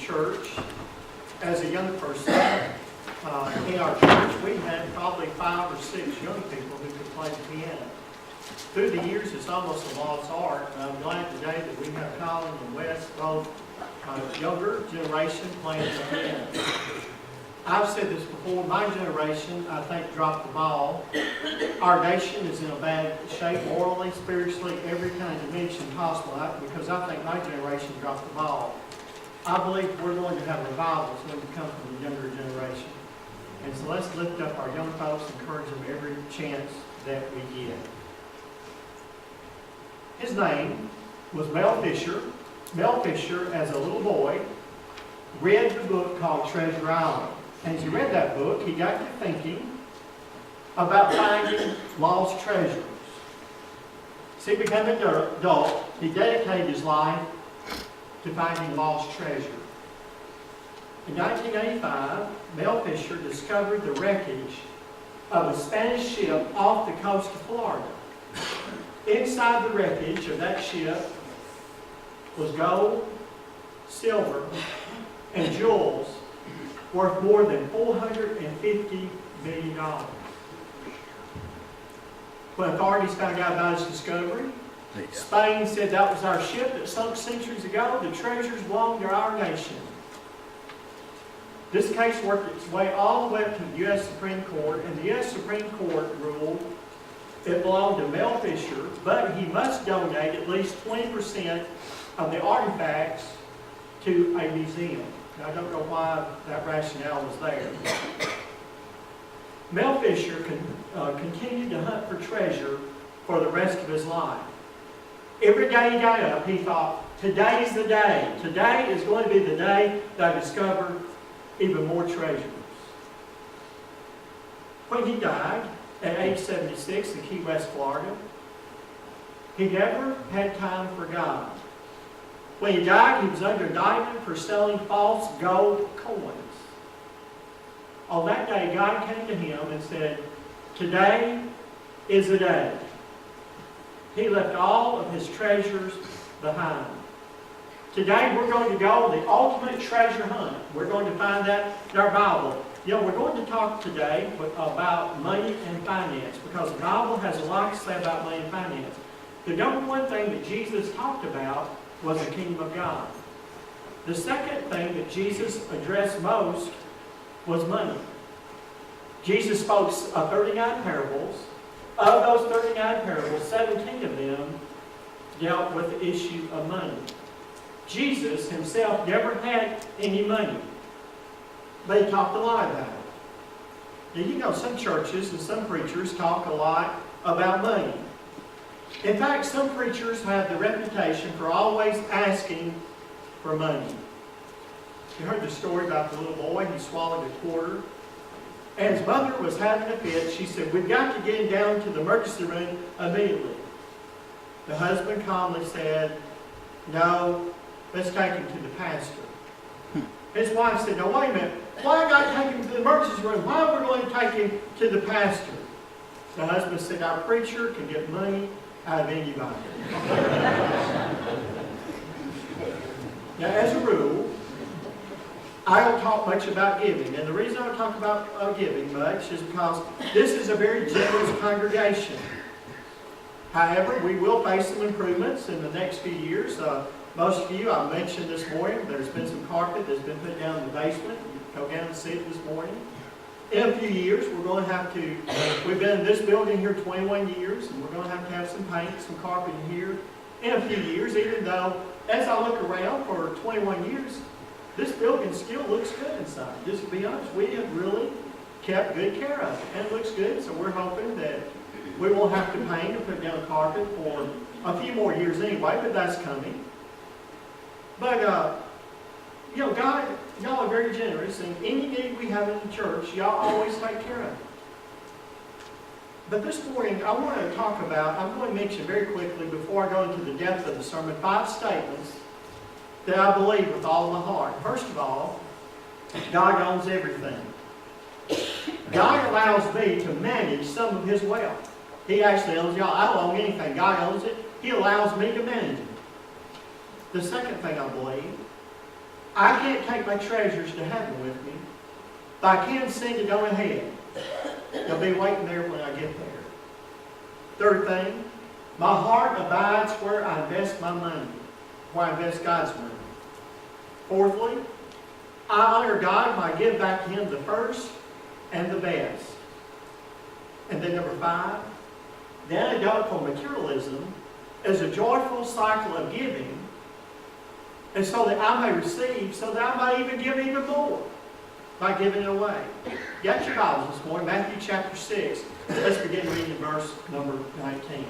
church as a young person. In our church, we had probably 5 or 6 young people who could play the piano. Through the years, it's almost a lost art, and I'm glad today that we have Colin and Wes, both younger generation, playing the piano. I've said this before, my generation, I think, dropped the ball. Our nation is in a bad shape, morally, spiritually, every kind of dimension possible, because I think my generation dropped the ball. I believe we're going to have revivals when we come from the younger generation. And so let's lift up our young folks, encourage them every chance that we get. His name was Mel Fisher. Mel Fisher, as a little boy, read the book called Treasure Island. And as he read that book, he got to thinking about finding lost treasures. As he became an adult, he dedicated his life to finding lost treasure. In 1985, Mel Fisher discovered the wreckage of a Spanish ship off the coast of Florida. Inside the wreckage of that ship was gold, silver, and jewels worth more than $450 million. When authorities found out about his discovery, Spain said that was our ship that sunk centuries ago. The treasures belong to our nation. This case worked its way all the way up to the U.S. Supreme Court, and the U.S. Supreme Court ruled it belonged to Mel Fisher, but he must donate at least 20% of the artifacts to a museum. Now, I don't know why that rationale was there. Mel Fisher continued to hunt for treasure for the rest of his life. Every day he got up, he thought, today's the day. Today is going to be the day that I discover even more treasures. When he died at age 76 in Key West, Florida, he never had time for God. When he died, he was under indictment for selling false gold coins. On that day, God came to him and said, today is the day. He left all of his treasures behind. Today we're going to go on the ultimate treasure hunt. We're going to find that in our Bible. You know, we're going to talk today about money and finance, because the Bible has a lot to say about money and finance. The number one thing that Jesus talked about was the kingdom of God. The second thing that Jesus addressed most was money. Jesus spoke 39 parables. Of those 39 parables, 17 of them dealt with the issue of money. Jesus himself never had any money, but he talked a lot about it. Now, you know, some churches and some preachers talk a lot about money. In fact, some preachers have the reputation for always asking for money. You heard the story about the little boy. He swallowed a quarter. And his mother was having a fit. She said, we've got to get him down to the emergency room immediately. The husband calmly said, no, let's take him to the pastor. His wife said, no, wait a minute. Why have I got to take him to the emergency room? Why are we going to take him to the pastor? The husband said, our preacher can get money out of anybody. Now, as a rule, I don't talk much about giving. And the reason I don't talk about giving much is because this is a very generous congregation. However, we will face some improvements in the next few years. Most of you, I mentioned this morning, there's been some carpet that's been put down in the basement. You go down and see it this morning. In a few years, we're going to have to, we've been in this building here 21 years, and we're going to have some paint, some carpet in here. In a few years, even though, as I look around for 21 years, this building still looks good inside. Just to be honest, we have really kept good care of it, and it looks good, so we're hoping that we won't have to paint or put down carpet for a few more years anyway, but that's coming. But, you know, God, y'all are very generous, and any need we have in the church, y'all always take care of it. But this morning, I want to talk about, I'm going to mention very quickly, before I go into the depth of the sermon, 5 statements that I believe with all my heart. First of all, God owns everything. God allows me to manage some of His wealth. He actually owns y'all. I don't own anything. God owns it. He allows me to manage it. The second thing I believe, I can't take my treasures to heaven with me, but I can send it on ahead. They'll be waiting there when I get there. Third thing, my heart abides where I invest my money, where I invest God's money. Fourthly, I honor God when I give back to Him the first and the best. And then number 5, the antidote for materialism is a joyful cycle of giving, and so that I may receive, so that I may even give even more by giving it away. Get your Bibles this morning, Matthew chapter 6. Let's begin reading verse number 19.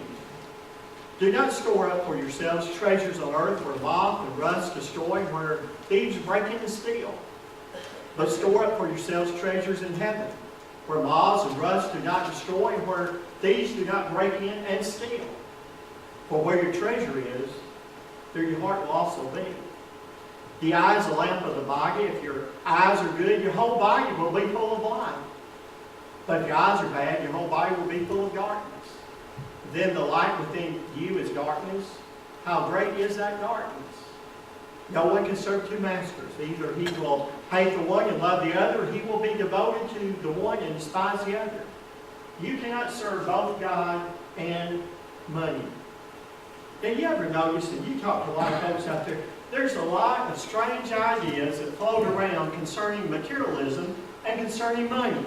Do not store up for yourselves treasures on earth where moth and rust destroy, where thieves break in and steal. But store up for yourselves treasures in heaven, where moths and rust do not destroy, and where thieves do not break in and steal. For where your treasure is, there your heart will also be. The eye is a lamp of the body. If your eyes are good, your whole body will be full of light. But if your eyes are bad, your whole body will be full of darkness. Then the light within you is darkness. How great is that darkness? No one can serve two masters. Either he will hate the one and love the other, or he will be devoted to the one and despise the other. You cannot serve both God and money. And you ever notice, and you talk to a lot of folks out there, there's a lot of strange ideas that float around concerning materialism and concerning money.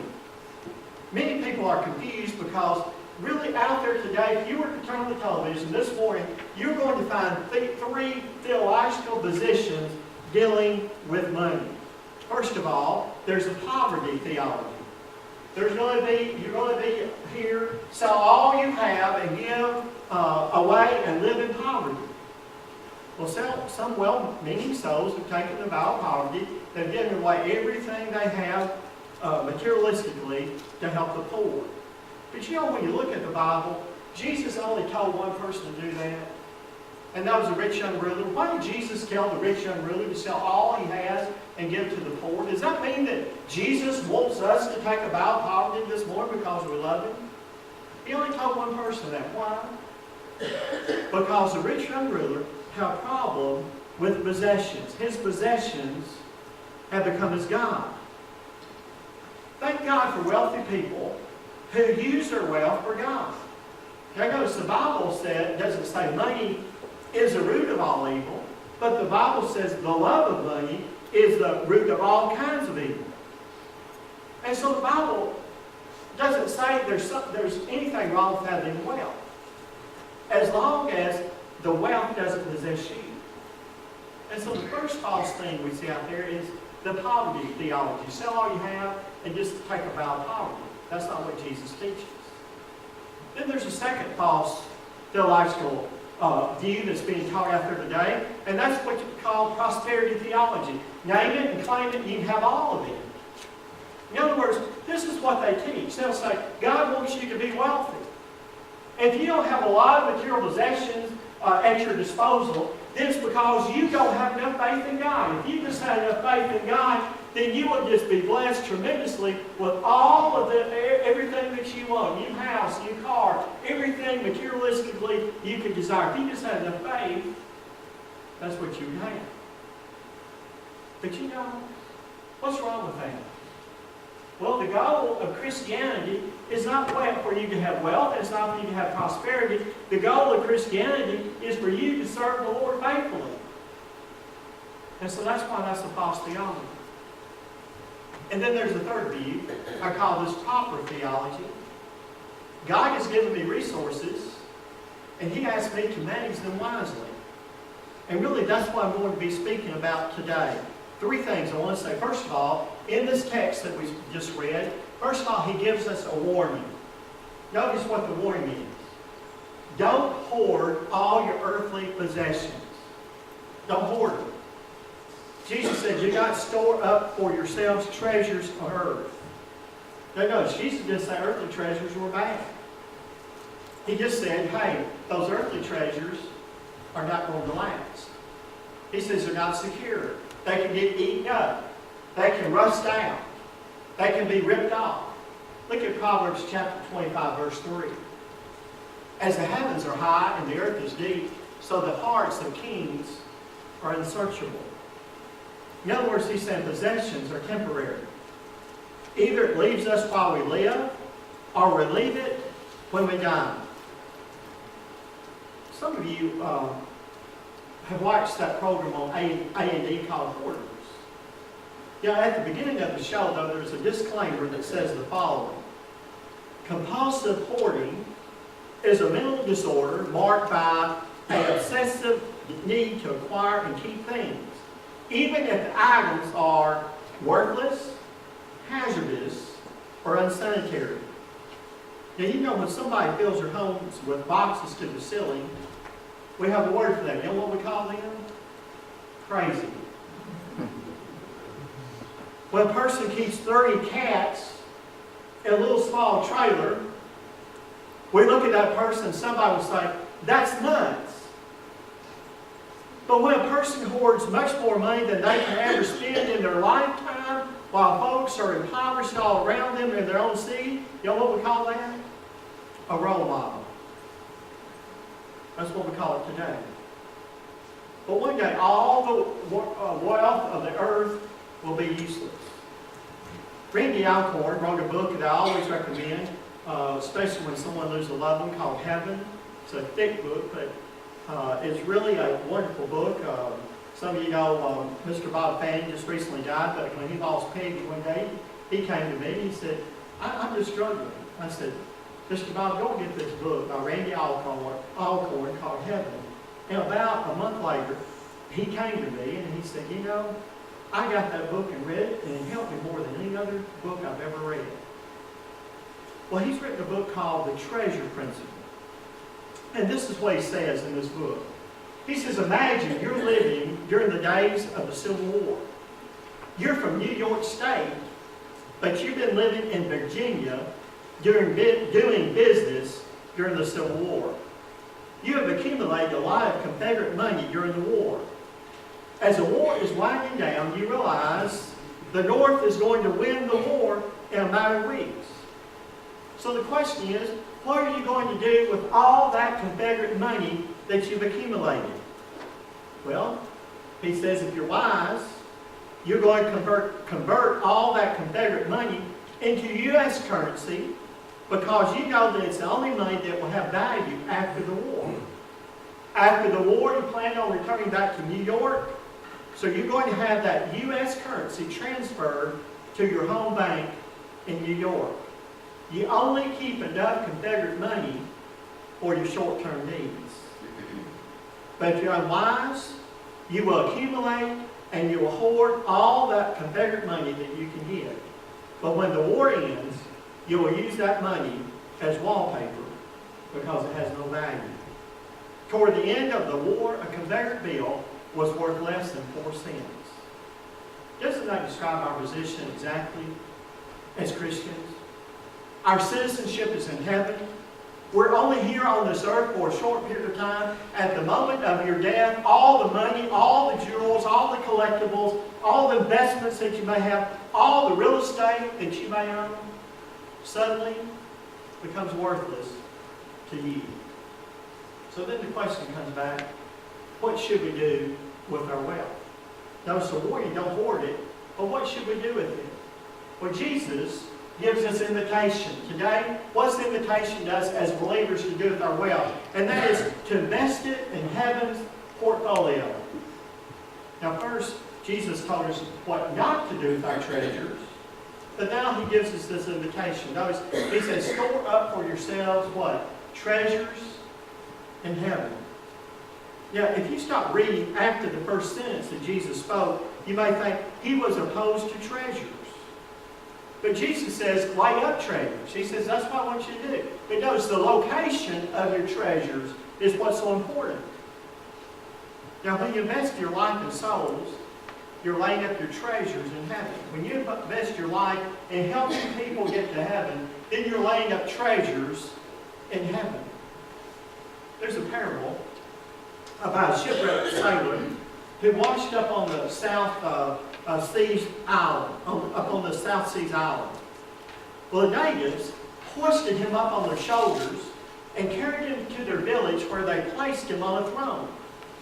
Many people are confused because really out there today, if you were to turn on the television this morning, you're going to find 3 theological positions dealing with money. First of all, there's a poverty theology. You're going to be here, sell all you have and give away and live in poverty. Well, some well-meaning souls have taken the vow of poverty. They've given away everything they have materialistically to help the poor. But you know, when you look at the Bible, Jesus only told one person to do that, and that was a rich young ruler. Why did Jesus tell the rich young ruler to sell all he has and give to the poor? Does that mean that Jesus wants us to take a vow of poverty this morning because we love Him? He only told one person that. Why? Because the rich young ruler had a problem with possessions. His possessions had become his God. Thank God for wealthy people who use their wealth for God. Now notice the Bible doesn't say money is the root of all evil, but the Bible says the love of money is the root of all kinds of evil. And so the Bible doesn't say there's anything wrong with having wealth, as long as the wealth doesn't possess you. And so the first false thing we see out there is the poverty theology. Sell all you have and just take a vow of poverty. That's not what Jesus teaches. Then there's a second false theological view that's being taught out there today, and that's what you call prosperity theology. Name it and claim it, you can have all of it. In other words, this is what they teach. They'll say, God wants you to be wealthy. If you don't have a lot of material possessions at your disposal, then it's because you don't have enough faith in God. If you just had enough faith in God, then you will just be blessed tremendously with all of everything that you want. New house, new car, everything materialistically you could desire. If you just had enough faith, that's what you would have. But you know, what's wrong with that? Well, the goal of Christianity is not for you to have wealth. It's not for you to have prosperity. The goal of Christianity is for you to serve the Lord faithfully. And so that's why that's a false theology. And then there's a third view. I call this pauper theology. God has given me resources, and He asked me to manage them wisely. And really, that's what I'm going to be speaking about today. 3 things I want to say. First of all, in this text that we just read, first of all, He gives us a warning. Notice what the warning is. Don't hoard all your earthly possessions. Don't hoard them. Jesus said, do not store up for yourselves treasures on earth. Now notice, Jesus didn't say earthly treasures were bad. He just said, hey, those earthly treasures are not going to last. He says they're not secure. They can get eaten up. They can rust out. They can be ripped off. Look at Proverbs chapter 25, verse 3. As the heavens are high and the earth is deep, so the hearts of kings are unsearchable. In other words, he's saying possessions are temporary. Either it leaves us while we live, or we leave it when we die. Some of you have watched that program on A&E called Hoarders. Yeah, at the beginning of the show, though, there's a disclaimer that says the following. Compulsive hoarding is a mental disorder marked by an obsessive need to acquire and keep things, even if the items are worthless, hazardous, or unsanitary. Now, you know when somebody fills their homes with boxes to the ceiling, we have a word for them. You know what we call them? Crazy. When a person keeps 30 cats in a little small trailer, we look at that person and somebody will say, that's nuts. But when a person hoards much more money than they can ever spend in their lifetime, while folks are impoverished all around them in their own city, you know what we call that? A role model. That's what we call it today. But one day, all the wealth of the earth will be useless. Randy Alcorn wrote a book that I always recommend, especially when someone loses a loved one, called Heaven. It's a thick book, but it's really a wonderful book. Some of you know Mr. Bob Fanning just recently died, but when he lost Peggy one day, he came to me and he said, I'm just struggling. I said, Mr. Bob, go get this book by Randy Alcorn called Heaven. And about a month later, he came to me and he said, you know, I got that book and read it, and it helped me more than any other book I've ever read. Well, he's written a book called The Treasure Principle. And this is what he says in this book. He says, imagine you're living during the days of the Civil War. You're from New York State, but you've been living in Virginia doing business during the Civil War. You have accumulated a lot of Confederate money during the war. As the war is winding down, you realize the North is going to win the war in a matter of weeks. So the question is, what are you going to do with all that Confederate money that you've accumulated? Well, he says if you're wise, you're going to convert all that Confederate money into U.S. currency, because you know that it's the only money that will have value after the war. After the war, you plan on returning back to New York, so you're going to have that U.S. currency transferred to your home bank in New York. You only keep enough Confederate money for your short-term needs. But if you're unwise, you will accumulate and you will hoard all that Confederate money that you can get. But when the war ends, you will use that money as wallpaper because it has no value. Toward the end of the war, a Confederate bill was worth less than 4 cents. Doesn't that describe our position exactly as Christians? Our citizenship is in heaven. We're only here on this earth for a short period of time. At the moment of your death, all the money, all the jewels, all the collectibles, all the investments that you may have, all the real estate that you may own, suddenly becomes worthless to you. So then the question comes back, what should we do with our wealth? Notice the warning, don't hoard it, but what should we do with it? Well, Jesus gives us invitation. Today, what's the invitation to us as believers to do with our wealth? And that is to invest it in heaven's portfolio. Now first, Jesus told us what not to do with our treasures. But now he gives us this invitation. Notice, he says, store up for yourselves what? Treasures in heaven. Now, if you stop reading after the first sentence that Jesus spoke, you may think he was opposed to treasures. But Jesus says, lay up treasures. He says, that's what I want you to do. But notice the location of your treasures is what's so important. Now, when you invest your life in souls, you're laying up your treasures in heaven. When you invest your life in helping people get to heaven, then you're laying up treasures in heaven. There's a parable about a shipwrecked sailor who washed up on the South Seas Island, up on the South Seas Island. Well, the natives hoisted him up on their shoulders and carried him to their village, where they placed him on a throne.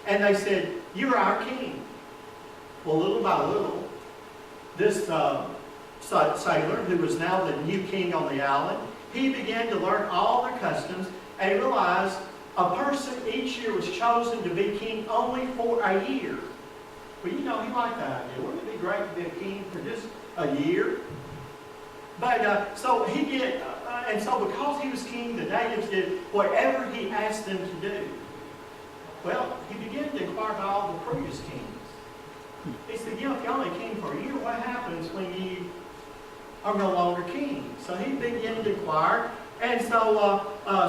And they said, "You're our king." Well, little by little, this sailor, who was now the new king on the island, he began to learn all their customs and realized a person each year was chosen to be king only for a year. Well, he liked that idea. Wouldn't it be great to be a king for just a year? But so because he was king, the natives did whatever he asked them to do. Well, he began to inquire about all the previous kings. He said, if you're only king for a year, what happens when you are no longer king? So he began to inquire. And so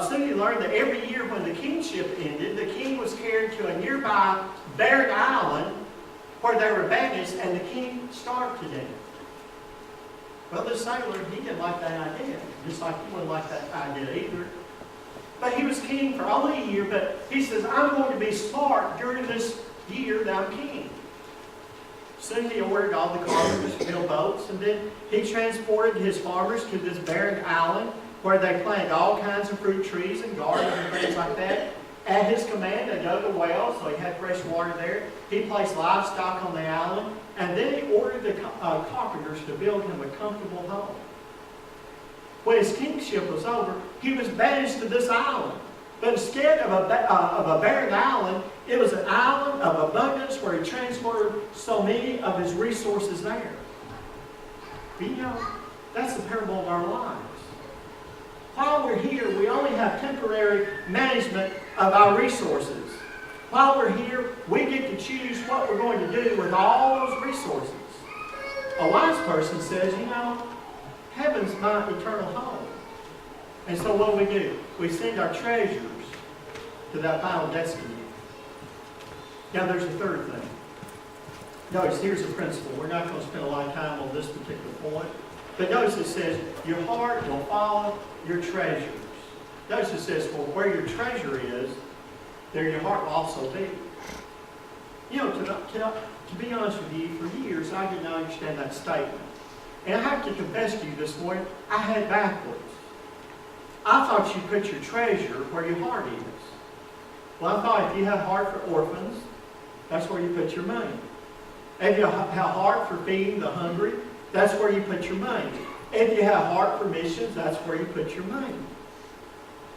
soon he learned that every year when the kingship ended, the king was carried to a nearby barren island where they were banished, and the king starved to death. Well, the sailor, he didn't like that idea, just like he wouldn't like that idea either. But he was king for only a year, but he says, I'm going to be smart during this year that I'm king. Soon he ordered all the carpenters to build boats, and then he transported his farmers to this barren island where they planted all kinds of fruit trees and gardens and things like that. At his command, they dug a well, so he had fresh water there. He placed livestock on the island, and then he ordered the carpenters to build him a comfortable home. When his kingship was over, he was banished to this island. But instead of a barren island, it was an island of abundance where he transferred so many of his resources there. But that's the parable of our lives. While we're here, we only have temporary management of our resources. While we're here, we get to choose what we're going to do with all those resources. A wise person says, heaven's my eternal home. And so what do? We send our treasures to that final destiny. Now there's a third thing. Notice, here's the principle. We're not going to spend a lot of time on this particular point. But notice it says, your heart will follow your treasures. Notice it says, well, where your treasure is, there your heart will also be. To be honest with you, for years I did not understand that statement. And I have to confess to you this morning, I had it backwards. I thought you put your treasure where your heart is. Well, I thought if you have a heart for orphans, that's where you put your money. If you have a heart for feeding the hungry, that's where you put your money. If you have a heart for missions, that's where you put your money.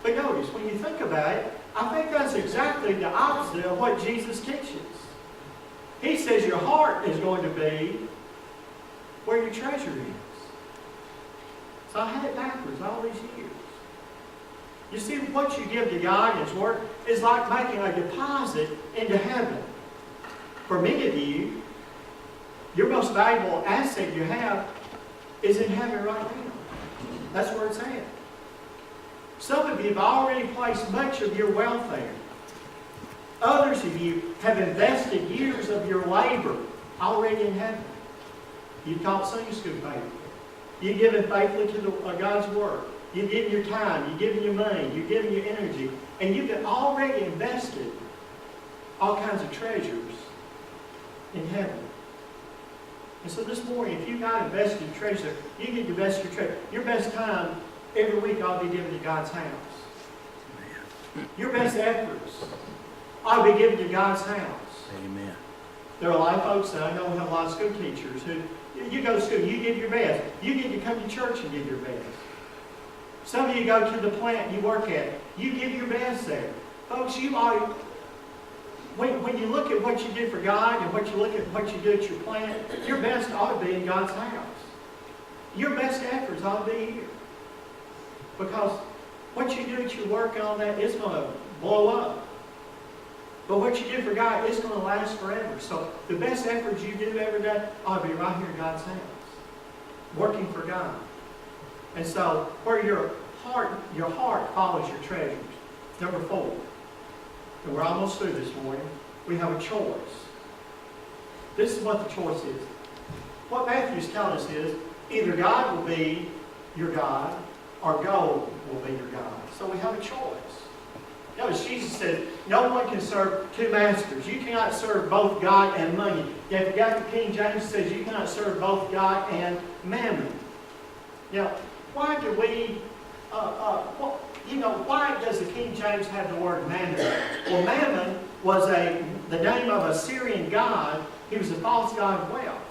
But notice, when you think about it, I think that's exactly the opposite of what Jesus teaches. He says your heart is going to be where your treasure is. So I had it backwards all these years. You see, what you give to God in His Word is like making a deposit into heaven. For many of you, your most valuable asset you have is in heaven right now. That's where it's at. Some of you have already placed much of your wealth there. Others of you have invested years of your labor already in heaven. You've taught Sunday school faithfully. You've given faithfully to God's Word. You've given your time. You've given your money. You've given your energy. And you've already invested all kinds of treasures in heaven. And so this morning, if you've not invested your treasure, you need to invest your treasure. Your best time every week ought to be given to God's house. Your best efforts ought to be given to God's house. Amen. There are a lot of folks that I know who have a lot of school teachers who, you go to school, you give your best. You get to come to church and give your best. Some of you go to the plant you work at, you give your best there. Folks, you ought, when you look at what you do for God and what you look at what you do at your plant, your best ought to be in God's house. Your best efforts ought to be here. Because what you do at your work and all that is going to blow up. But what you do for God is going to last forever. So the best efforts you do every day ought to be right here in God's house. Working for God. And so where your heart follows your treasures. Number 4. And we're almost through this morning. We have a choice. This is what the choice is. What Matthew's telling us is either God will be your God or gold will be your God. So we have a choice. Notice Jesus said, no one can serve two masters. You cannot serve both God and money. If you got the King James, it says you cannot serve both God and mammon. Now, why do we, why does the King James have the word mammon? Well, mammon was the name of a Syrian god. He was a false god of wealth.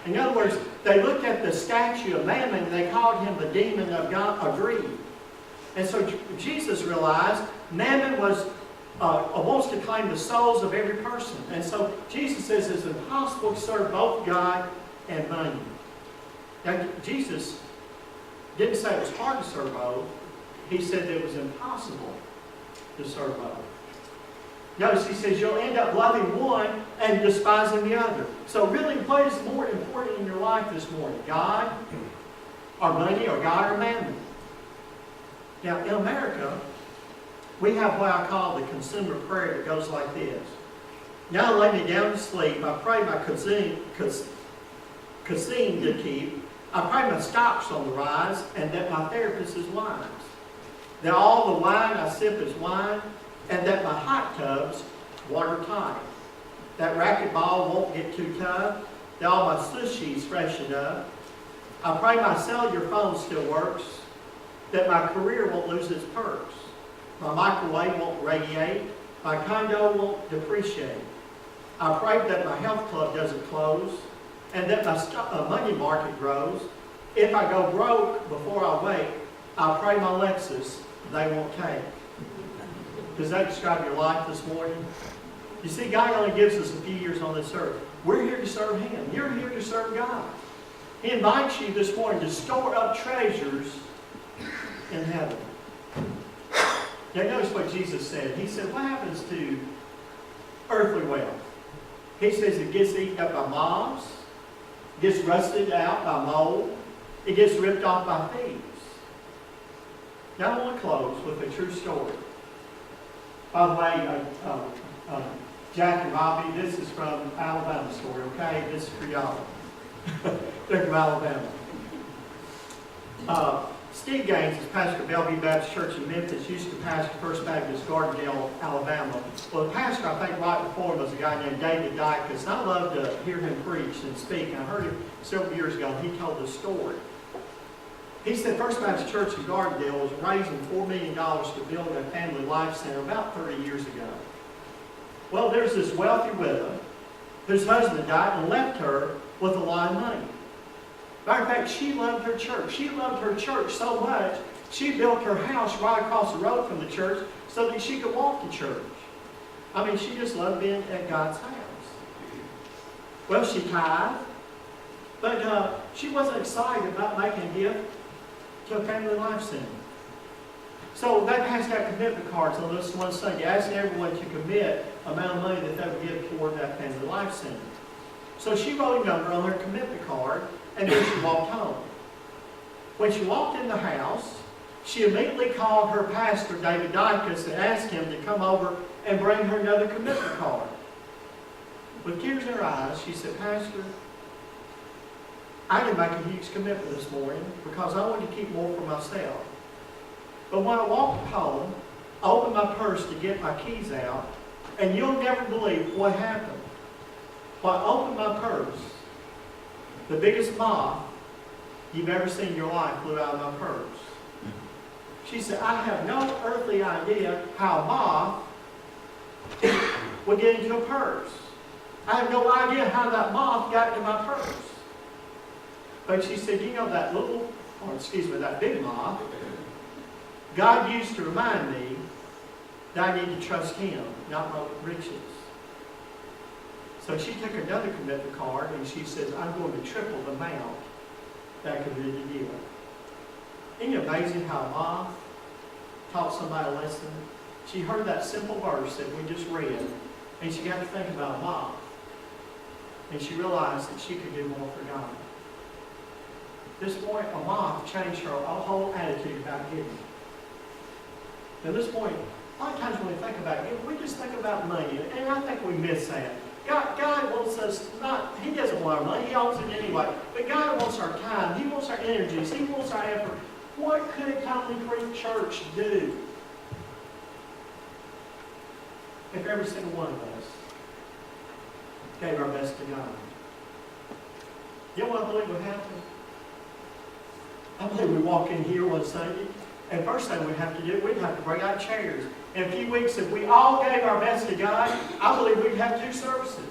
In other words, they looked at the statue of Mammon and they called him the demon of God, of greed. And so Jesus realized Mammon wants to claim the souls of every person. And so Jesus says it's impossible to serve both God and money. Now, Jesus didn't say it was hard to serve both. He said that it was impossible to serve both. Notice he says you'll end up loving one and despising the other. So really, what is more important in your life this morning? God or money, or God or mammon? Now, in America, we have what I call the consumer prayer that goes like this. Now lay me down to sleep. I pray my cuisine to keep. I pray my stocks on the rise, and that my therapist is wise. That all the wine I sip is wine, and that my hot tub's watertight. That racquetball won't get too tough. That all my sushi's freshened up. I pray my cellular phone still works. That my career won't lose its perks. My microwave won't radiate. My condo won't depreciate. I pray that my health club doesn't close, and that my money market grows. If I go broke before I wake, I pray my Lexus they won't take. Does that describe your life this morning? You see, God only gives us a few years on this earth. We're here to serve Him. You're here to serve God. He invites you this morning to store up treasures in heaven. Now notice what Jesus said. He said, what happens to earthly wealth? He says it gets eaten up by moths, gets rusted out by mold, it gets ripped off by thieves. Now I want to close with a true story. By the way, Jack and Robbie, this is from Alabama story, okay? This is for y'all. They're from Alabama. Steve Gaines is pastor of Bellevue Baptist Church in Memphis, used to pastor First Baptist Gardendale, Alabama. Well, the pastor, I think, right before him was a guy named David Dykes, and I love to hear him preach and speak. I heard him several years ago, and he told this story. He said First Baptist Church in Gardendale was raising $4 million to build a family life center about 30 years ago. Well, there's this wealthy widow whose husband died and left her with a lot of money. Matter of fact, she loved her church. She loved her church so much, she built her house right across the road from the church so that she could walk to church. I mean, she just loved being at God's house. Well, she tithed, but she wasn't excited about making a gift to a family life center. So they passed out commitment cards on this one Sunday, asking everyone to commit amount of money that they would give toward that family life center. So she wrote a number on her commitment card, and then she walked home. When she walked in the house, she immediately called her pastor, David Dykes, and asked him to come over and bring her another commitment card. With tears in her eyes, she said, Pastor, I didn't make a huge commitment this morning because I wanted to keep more for myself. But when I walked home, I opened my purse to get my keys out, and you'll never believe what happened. When I opened my purse, the biggest moth you've ever seen in your life flew out of my purse. She said, I have no earthly idea how a moth would get into a purse. I have no idea how that moth got into my purse. But she said, you know, that big moth, God used to remind me that I need to trust Him, not my riches. So she took another commitment card and she says, I'm going to triple the amount that I committed to give. Isn't it amazing how a moth taught somebody a lesson? She heard that simple verse that we just read, and she got to think about a moth. And she realized that she could do more for God. This point, a moth changed her whole attitude about giving. At this point, a lot of times when we think about giving, we just think about money, and I think we miss that. God wants us He doesn't want our money, He owns it anyway. But God wants our time, He wants our energies, He wants our effort. What could Conley Creek Church do if every single one of us gave our best to God? You know what I believe would happen? I believe we walk in here one Sunday, and first thing we'd have to do, we'd have to bring out chairs. In a few weeks, if we all gave our best to God, I believe we'd have 2 services.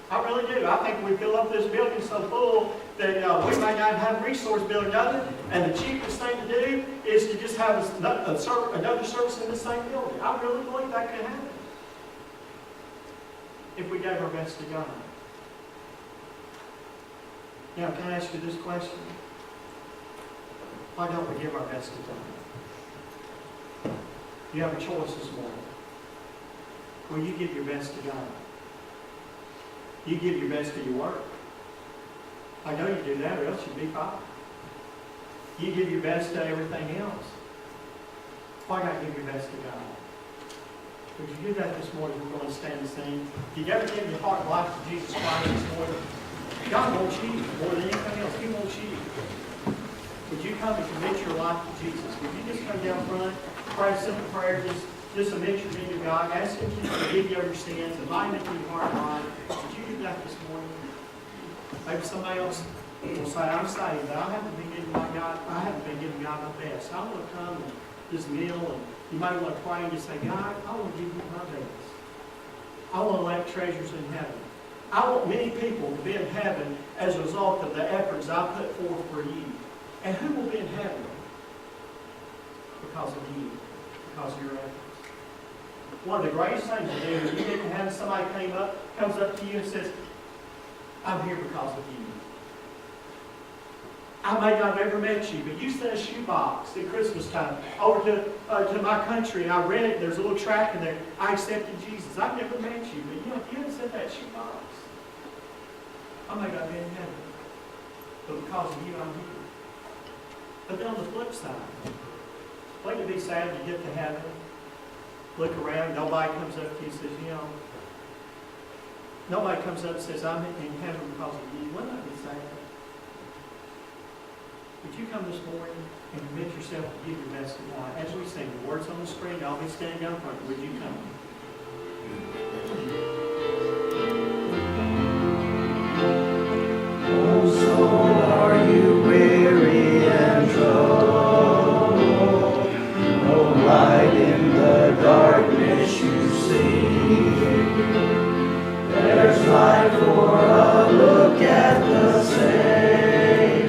I really do. I think we fill up this building so full that we might not have a resource building other, and the cheapest thing to do is to just have another service in the same building. I really believe that could happen if we gave our best to God. Now, can I ask you this question? Why don't we give our best to God? You have a choice this morning. Will you give your best to God? You give your best to your work. I know you do that, or else you'd be fired. You give your best to everything else. Why not give your best to God? Would you do that this morning? We're going to stand and sing. If you ever give your heart and life to Jesus Christ this morning, God wants you more than anything else. He wants you. Would you come and commit your life to Jesus? Would you just come down front, pray a simple prayer, just submit your need to God, ask Him to forgive you of your sins, invite Him into your heart and life? Would you do that this morning? Maybe somebody else will say, I'm saved, but I haven't been giving God my best. I want to come and just kneel, and you might want to pray and just say, God, I want to give you my best. I want to lay treasures in heaven. I want many people to be in heaven as a result of the efforts I put forth for you. And who will be in heaven? Because of you. Because of your efforts. One of the greatest things to do is you get to have somebody comes up to you and says, I'm here because of you. I may not have ever met you, but you sent a shoebox at Christmas time over to my country, and I read it. There's a little tract in there. I accepted Jesus. I've never met you, but you know, if you hadn't sent that shoebox, I may not be in heaven. But because of you, I'm here. But then on the flip side, wouldn't it be sad to get to heaven, look around, nobody comes up to you and says, you know, nobody comes up and says, I'm in heaven because of you. Wouldn't that be sad? Would you come this morning and commit yourself to give your best to God? As we sing, the words on the screen, I'll be standing down front. Would you come? Oh, soul, are you weary and troubled? No light in the darkness you see. There's light for a look at the Savior,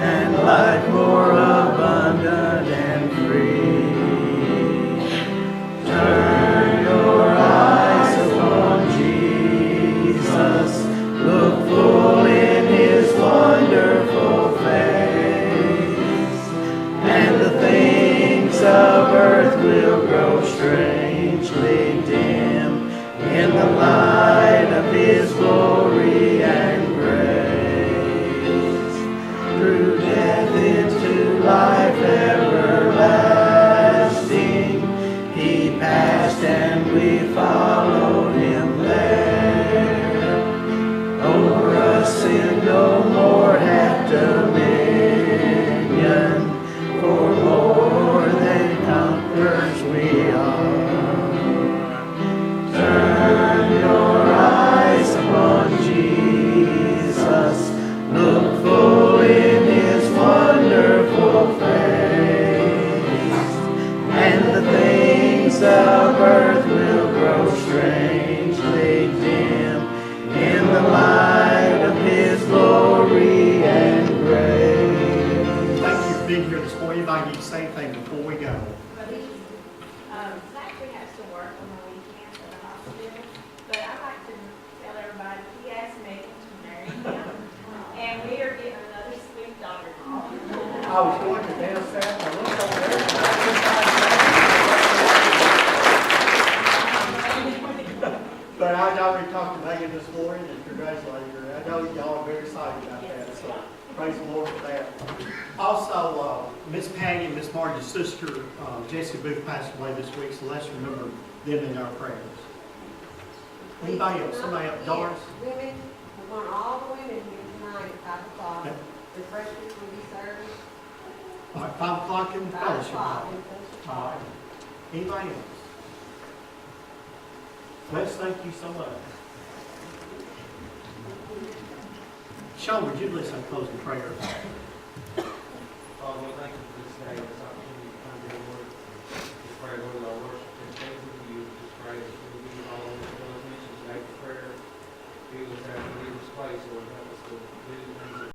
and life more abundant and free. Turn your eyes upon Jesus, look full in His wonderful face, and the things of earth will grow strangely dim in the light of His glory and grace. Through death into life everlasting, He passed and we followed Him there. Over us sin no more hath dominion, for more than conquerors we are. Turn your eyes upon Jesus, look full in His wonderful face, and the things of earth will grow strangely dim in the light of His glory and grace. Thank you for being here this morning. Anybody need to say anything before we go? Zachary has to work on the weekend at the hospital, but I'd like to tell everybody, he asked Megan to marry him, and we are getting another sweet daughter. I was going to dance that, and I looked over there. But I already talked to Megan this morning and congratulated her. I know y'all are very excited about that, so praise the Lord for that. Also, Miss Patty and Miss Margie's sister, Jessie Booth, passed away this week, so let's remember them in our prayers. Anybody else? Somebody else? Doris? Women, we want all the women here tonight at 5 o'clock. Okay. Refreshments will be served. All right, 5 o'clock in the 5 fellowship o'clock hall. in fellowship All hall. right. Anybody else? Wes, thank you so much. Sean, would you listen to closing prayer? Father, we thank you for this day, this opportunity to come to your word. We pray, Lord, that our worship and thank you to you. Just pray that you will give all of those missions, make prayer, he was having to leave his place, so we had